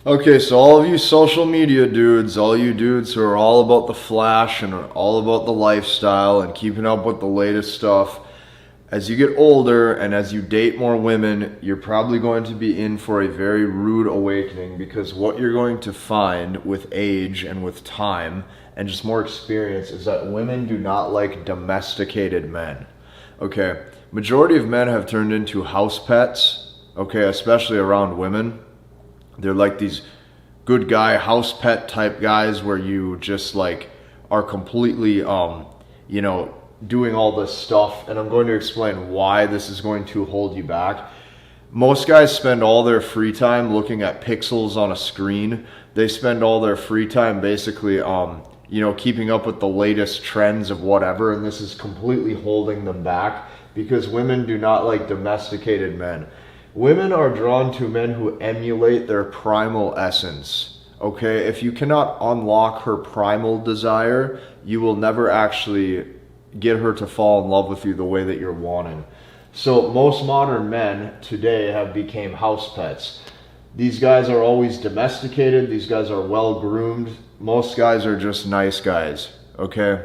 Okay, so all of you social media dudes, all you dudes who are all about the flash and are all about the lifestyle and keeping up with the latest stuff, as you get older and as you date more women, you're probably going to be in for a very rude awakening, because what you're going to find with age and with time and just more experience is that women do not like domesticated men. Okay, majority of men have turned into house pets, okay, especially around women. They're like these good guy house pet type guys where you just like are completely doing all this stuff, and I'm going to explain why this is going to hold you back. Most guys spend all their free time looking at pixels on a screen. They spend all their free time basically keeping up with the latest trends of whatever, and this is completely holding them back because women do not like domesticated men. Women are drawn to men who emulate their primal essence. Okay, if you cannot unlock her primal desire, you will never actually get her to fall in love with you the way that you're wanting. So most modern men today have become house pets. These guys are always domesticated. These guys are well groomed. Most guys are just nice guys. Okay,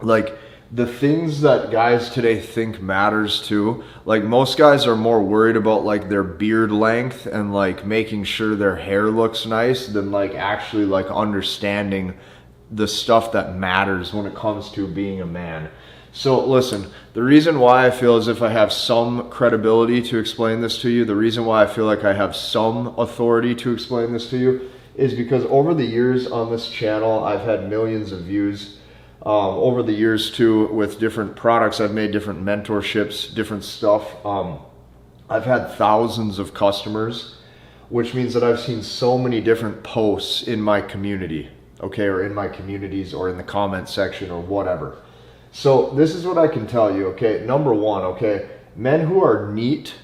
like the things that guys today think matters too, like most guys are more worried about like their beard length and like making sure their hair looks nice than like actually like understanding the stuff that matters when it comes to being a man. So listen, the reason why I feel as if I have some credibility to explain this to you, the reason why I feel like I have some authority to explain this to you is because over the years on this channel, I've had millions of views. Over the years too, with different products, I've made different mentorships, different stuff. I've had thousands of customers, which means that I've seen so many different posts in my community, okay, or in my communities or in the comment section or whatever. So this is what I can tell you, okay. Number one, okay, men who are neat.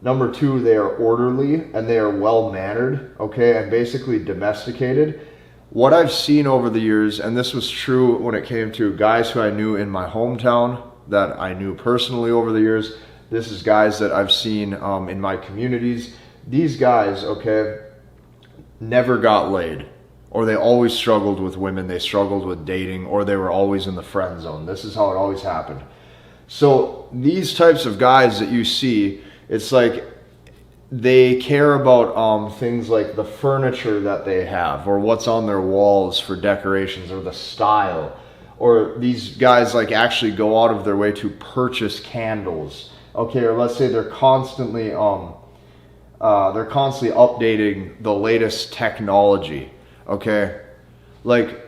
Number two, they are orderly and they are well mannered, okay, and basically domesticated. What I've seen over the years, and this was true when it came to guys who I knew in my hometown, that I knew personally over the years, this is guys that I've seen in my communities. These guys, okay, never got laid, or they always struggled with women, they struggled with dating, or they were always in the friend zone. This is how it always happened. So these types of guys that you see, it's like they care about things like the furniture that they have or what's on their walls for decorations or the style. Or these guys like actually go out of their way to purchase candles. Okay, or let's say they're constantly updating the latest technology. Okay, like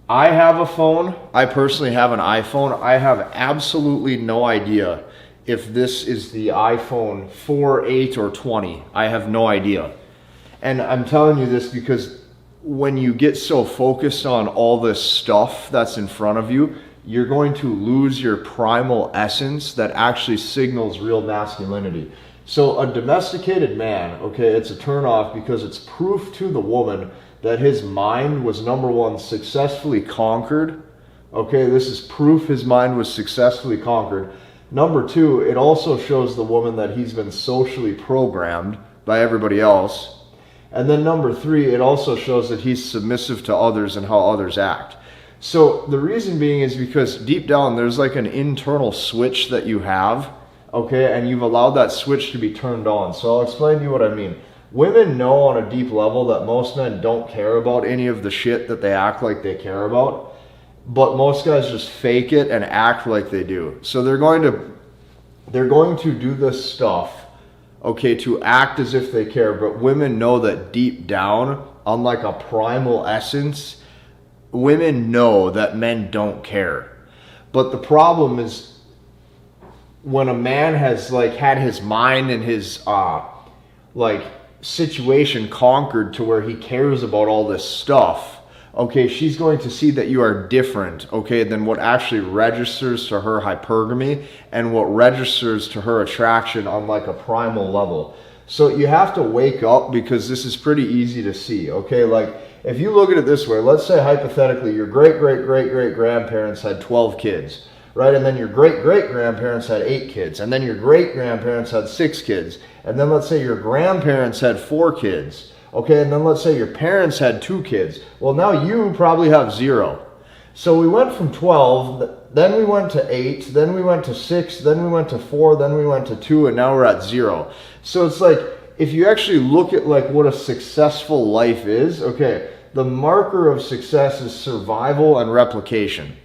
I have a phone. I personally have an iPhone. I have absolutely no idea if this is the iPhone 4, 8, or 20. I have no idea. And I'm telling you this because when you get so focused on all this stuff that's in front of you, you're going to lose your primal essence that actually signals real masculinity. So a domesticated man, okay, it's a turnoff because it's proof to the woman that his mind was, number one, successfully conquered. Okay, this is proof his mind was successfully conquered. Number two, it also shows the woman that he's been socially programmed by everybody else. And then number three, it also shows that he's submissive to others and how others act. So the reason being is because deep down there's like an internal switch that you have, okay, and you've allowed that switch to be turned on. So I'll explain to you what I mean. Women know on a deep level that most men don't care about any of the shit that they act like they care about. But most guys just fake it and act like they do. So they're going to do this stuff, okay, to act as if they care. But women know that deep down, unlike a primal essence, women know that men don't care. But the problem is when a man has like had his mind and his situation conquered to where he cares about all this stuff, okay, she's going to see that you are different, okay, than what actually registers to her hypergamy and what registers to her attraction on like a primal level. So you have to wake up because this is pretty easy to see, okay? Like if you look at it this way, let's say hypothetically your great-great-great-great-grandparents had 12 kids, right? And then your great-great-grandparents had 8 kids, and then your great-grandparents had 6 kids, and then let's say your grandparents had 4 kids. Okay, and then let's say your parents had 2 kids. Well, now you probably have 0. So we went from 12, then we went to 8, then we went to 6, then we went to 4, then we went to 2, and now we're at 0. So it's like, if you actually look at like what a successful life is, okay, the marker of success is survival and replication.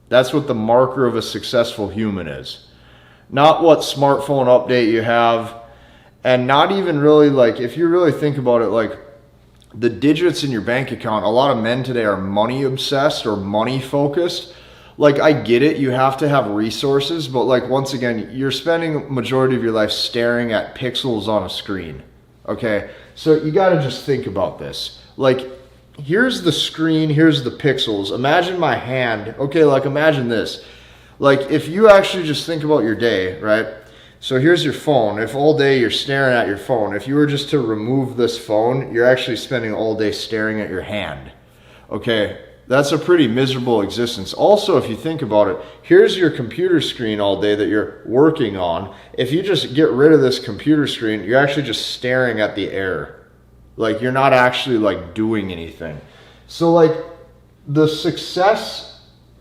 That's what the marker of a successful human is. Not what smartphone update you have, and not even really like, if you really think about it, like the digits in your bank account, a lot of men today are money obsessed or money focused. Like, I get it, you have to have resources, but like, once again, you're spending majority of your life staring at pixels on a screen. Okay, so you got to just think about this. Like, here's the screen, here's the pixels. Imagine my hand. Okay, like imagine this. Like, if you actually just think about your day, right? So here's your phone. If all day you're staring at your phone, if you were just to remove this phone, you're actually spending all day staring at your hand. Okay, that's a pretty miserable existence. Also, if you think about it, here's your computer screen all day that you're working on. If you just get rid of this computer screen, you're actually just staring at the air. Like, you're not actually like doing anything. So like, the success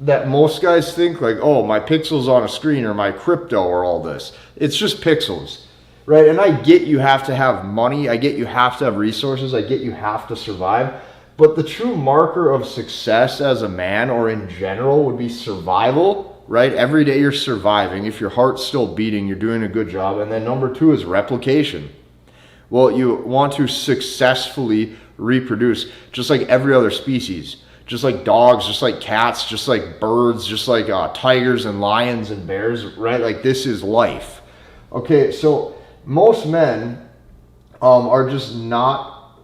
that most guys think, like, oh, my pixels on a screen or my crypto or all this, it's just pixels, right? And I get you have to have money, I get you have to have resources, I get you have to survive, but the true marker of success as a man or in general would be survival, right? Every day you're surviving. If your heart's still beating, you're doing a good job. And then number 2 is replication. Well, you want to successfully reproduce, just like every other species. Just like dogs, just like cats, just like birds, just like tigers and lions and bears, right? Like, this is life. Okay, so most men are just not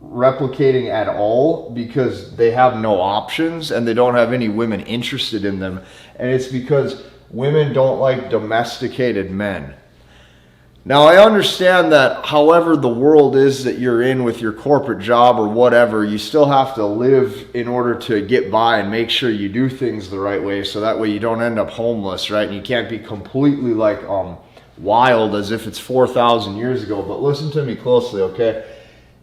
replicating at all because they have no options and they don't have any women interested in them. And it's because women don't like domesticated men. Now, I understand that however the world is that you're in with your corporate job or whatever, you still have to live in order to get by and make sure you do things the right way, so that way you don't end up homeless, right? And you can't be completely like wild as if it's 4,000 years ago. But listen to me closely, okay?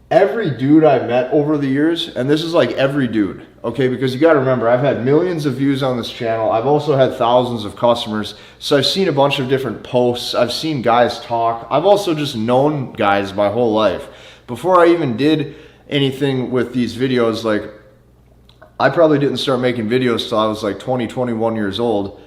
Every dude I met over the years, and this is like every dude, okay, because you got to remember, I've had millions of views on this channel. I've also had thousands of customers. So I've seen a bunch of different posts. I've seen guys talk. I've also just known guys my whole life. Before I even did anything with these videos, like, I probably didn't start making videos till I was like 20, 21 years old.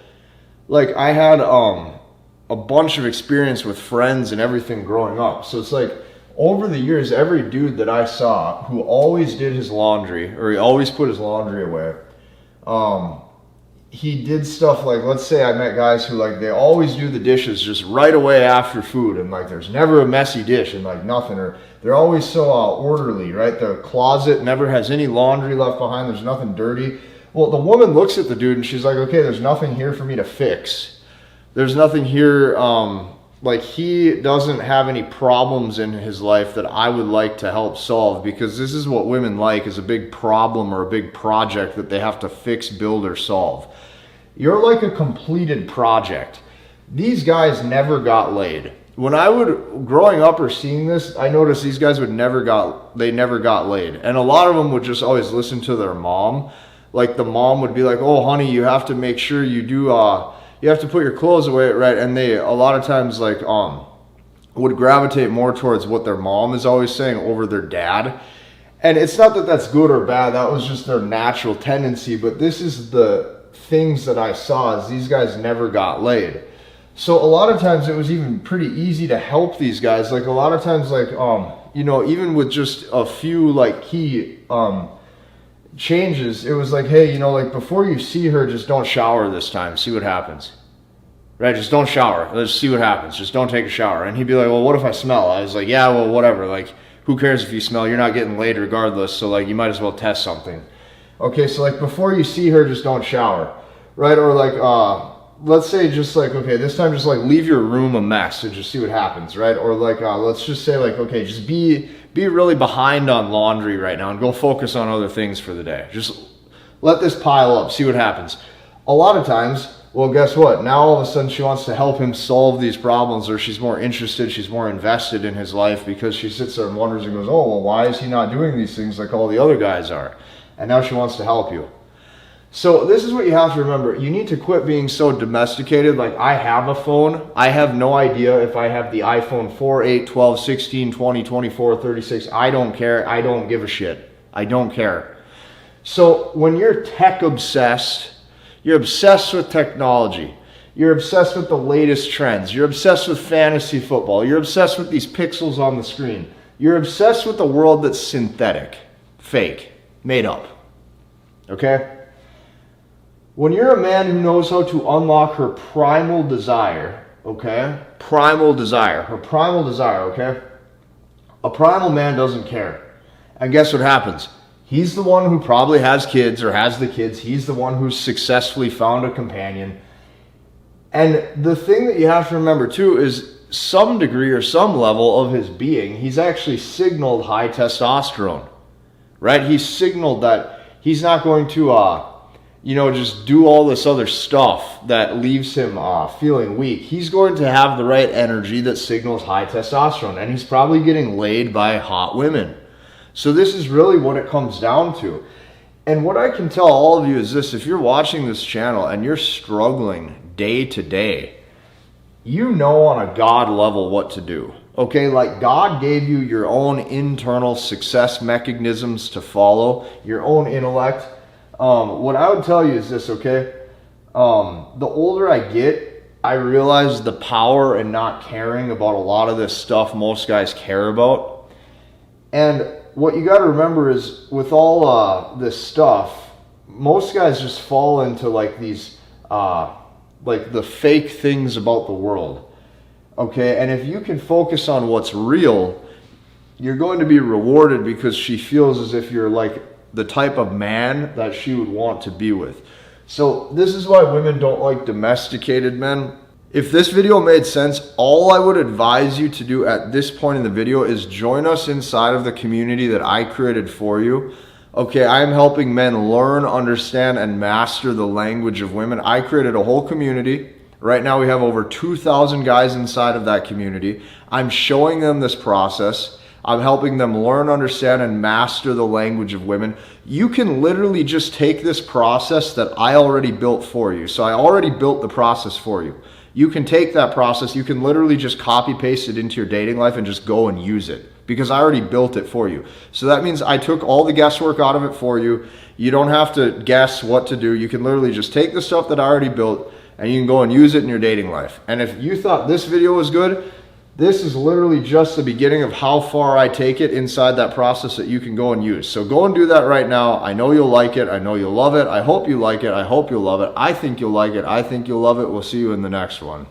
Like, I had a bunch of experience with friends and everything growing up. So it's like, over the years, every dude that I saw who always did his laundry, or he always put his laundry away, he did stuff like, let's say I met guys who, like, they always do the dishes just right away after food, and like there's never a messy dish and like nothing, or they're always so orderly, right? The closet never has any laundry left behind, there's nothing dirty. Well, the woman looks at the dude and she's like, okay, there's nothing here for me to fix. There's nothing here, like, he doesn't have any problems in his life that I would like to help solve, because this is what women like, is a big problem or a big project that they have to fix, build, or solve. You're like a completed project. These guys never got laid. When I would, growing up or seeing this, I noticed these guys never got laid. And a lot of them would just always listen to their mom. Like, the mom would be like, oh, honey, you have to make sure you do, you have to put your clothes away, right? And they, a lot of times, like, would gravitate more towards what their mom is always saying over their dad. And it's not that that's good or bad. That was just their natural tendency. But this is the things that I saw, is these guys never got laid. So a lot of times it was even pretty easy to help these guys. Like, a lot of times, like, you know, even with just a few, like, key changes, it was like, hey, you know, like, before you see her, just don't shower this time, see what happens, right? Just don't shower, let's see what happens, just don't take a shower. And he'd be like, well, what if I smell? I was like, yeah, well, whatever, like, who cares if you smell? You're not getting laid regardless, so like, you might as well test something. Okay, so like, before you see her, just don't shower, right? Or like, let's say just like, okay, this time just like leave your room a mess and just see what happens, right? Or like, let's just say like, okay, just be really behind on laundry right now and go focus on other things for the day. Just let this pile up, see what happens. A lot of times Well, guess what? Now all of a sudden she wants to help him solve these problems, or she's more interested, she's more invested in his life because she sits there and wonders and goes, oh, well, why is he not doing these things like all the other guys are? And now she wants to help you. So this is what you have to remember. You need to quit being so domesticated. Like, I have a phone. I have no idea if I have the iPhone 4, 8, 12, 16, 20, 24, 36. I don't care. I don't give a shit. I don't care. So when you're tech obsessed, you're obsessed with technology. You're obsessed with the latest trends. You're obsessed with fantasy football. You're obsessed with these pixels on the screen. You're obsessed with a world that's synthetic, fake, made up. Okay? When you're a man who knows how to unlock her primal desire, okay? Primal desire. Her primal desire, okay? A primal man doesn't care. And guess what happens? He's the one who probably has kids or has the kids. He's the one who's successfully found a companion. And the thing that you have to remember too is some degree or some level of his being, he's actually signaled high testosterone, right? He's signaled that he's not going to, just do all this other stuff that leaves him feeling weak. He's going to have the right energy that signals high testosterone, and he's probably getting laid by hot women. So this is really what it comes down to. And what I can tell all of you is this: if you're watching this channel and you're struggling day to day, you know on a God level what to do. Okay, like God gave you your own internal success mechanisms to follow, your own intellect. What I would tell you is this, okay? The older I get, I realize the power in not caring about a lot of this stuff most guys care about. And what you got to remember is with all this stuff, most guys just fall into like these, like the fake things about the world. Okay, and if you can focus on what's real, you're going to be rewarded because she feels as if you're like the type of man that she would want to be with. So this is why women don't like domesticated men. If this video made sense, all I would advise you to do at this point in the video is join us inside of the community that I created for you. Okay, I'm helping men learn, understand, and master the language of women. I created a whole community. Right now we have over 2,000 guys inside of that community. I'm showing them this process. I'm helping them learn, understand, and master the language of women. You can literally just take this process that I already built for you. So I already built the process for you. You can take that process, you can literally just copy paste it into your dating life and just go and use it because I already built it for you. So that means I took all the guesswork out of it for you. You don't have to guess what to do. You can literally just take the stuff that I already built and you can go and use it in your dating life. And if you thought this video was good, this is literally just the beginning of how far I take it inside that process that you can go and use. So go and do that right now. I know you'll like it. I know you'll love it. I hope you like it. I hope you'll love it. I think you'll like it. I think you'll love it. We'll see you in the next one.